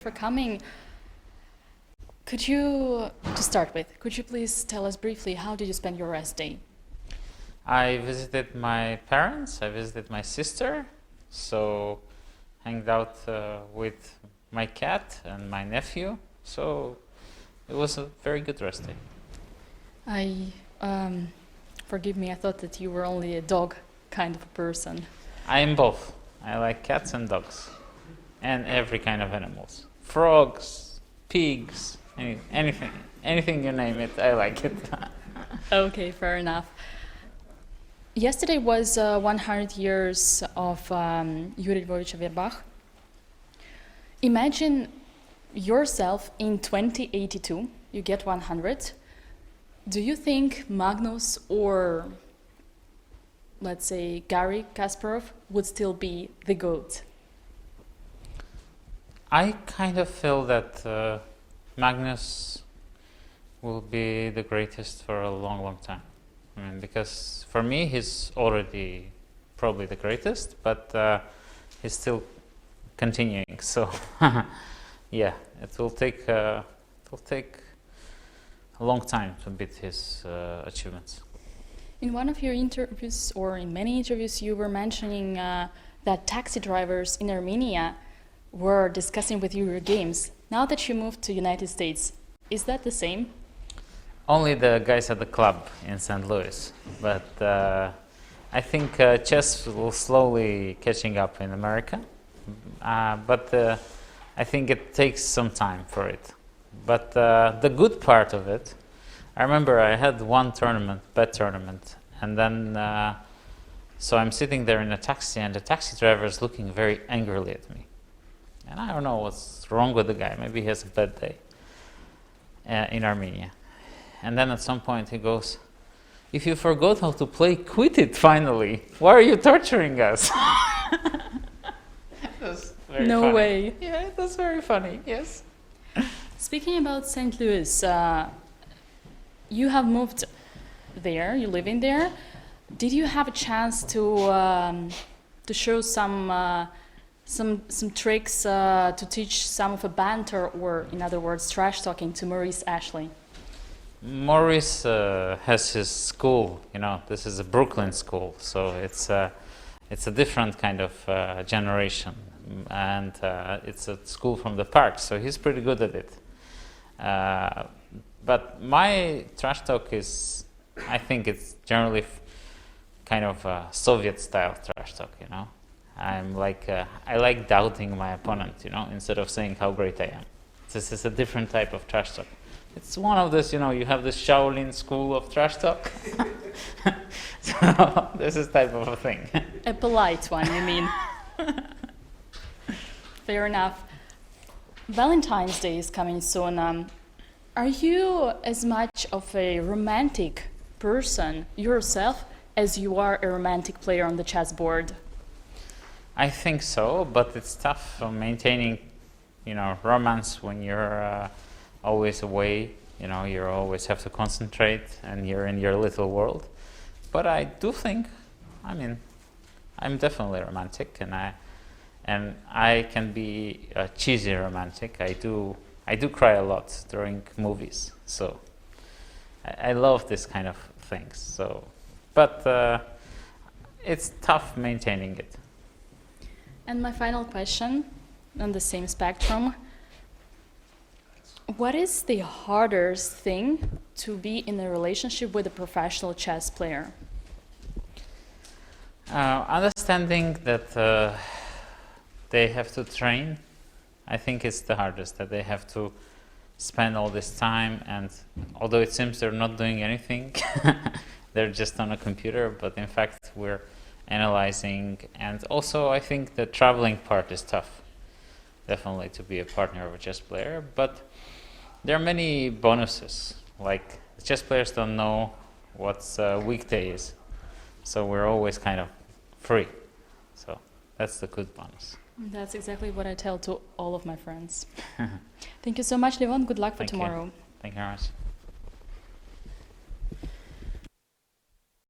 for coming. To start with, could you please tell us briefly how did you spend your rest day? I visited my parents, I visited my sister, so hanged out with my cat and my nephew, so it was a very good rest day. Forgive me, I thought that you were only a dog kind of a person. I am both. I like cats and dogs, and every kind of animals. Frogs, pigs, anything you name it, I like it. Okay, fair enough. Yesterday was 100 years of Yuri Lvovich Averbakh. Imagine yourself in 2082, you get 100. Do you think Magnus or, let's say, Garry Kasparov would still be the GOAT? I kind of feel that Magnus will be the greatest for a long, long time. I mean, because for me, he's already probably the greatest, but he's still continuing. So, yeah, it will take a long time to beat his achievements. In one of your interviews, or in many interviews, you were mentioning that taxi drivers in Armenia were discussing with you your games. Now that you moved to United States, is that the same? Only the guys at the club in St. Louis, but I think chess will slowly catching up in America, but I think it takes some time for it. But the good part of it, I remember I had one bet tournament, and then so I'm sitting there in a taxi, and the taxi driver is looking very angrily at me. And I don't know what's wrong with the guy, maybe he has a bad day in Armenia. And then at some point he goes, "If you forgot how to play, quit it finally. Why are you torturing us?" No funny. way. Yeah, it was very funny, yes. Speaking about St. Louis, you have moved there, you live in there. Did you have a chance to show some tricks to teach some of a banter, or in other words, trash talking to Maurice Ashley? Maurice has his school, this is a Brooklyn school, so it's a different kind of generation, and it's a school from the park, so he's pretty good at it. But my trash talk is, I think it's generally kind of Soviet style trash talk, I'm like, I like doubting my opponent, instead of saying how great I am. This is a different type of trash talk. It's one of this, you have this Shaolin school of trash talk. So this is type of a thing. A polite one, you mean? Fair enough. Valentine's Day is coming soon. Are you as much of a romantic person yourself as you are a romantic player on the chessboard? I think so, but it's tough maintaining, romance when you're always away. You always have to concentrate, and you're in your little world. But I do think, I'm definitely romantic, and I can be a cheesy romantic. I do cry a lot during movies, so I love this kind of things. So, but it's tough maintaining it. And my final question, on the same spectrum, what is the hardest thing to be in a relationship with a professional chess player? Understanding that they have to train, I think it's the hardest, that they have to spend all this time, and although it seems they're not doing anything, they're just on a computer, but in fact we're analyzing. And also I think the traveling part is tough, definitely, to be a partner of a chess player, but there are many bonuses, like chess players don't know what weekday is, so we're always kind of free, so that's the good bonus. That's exactly what I tell to all of my friends. Thank you so much, Levon. Good luck for tomorrow. Thank you very much.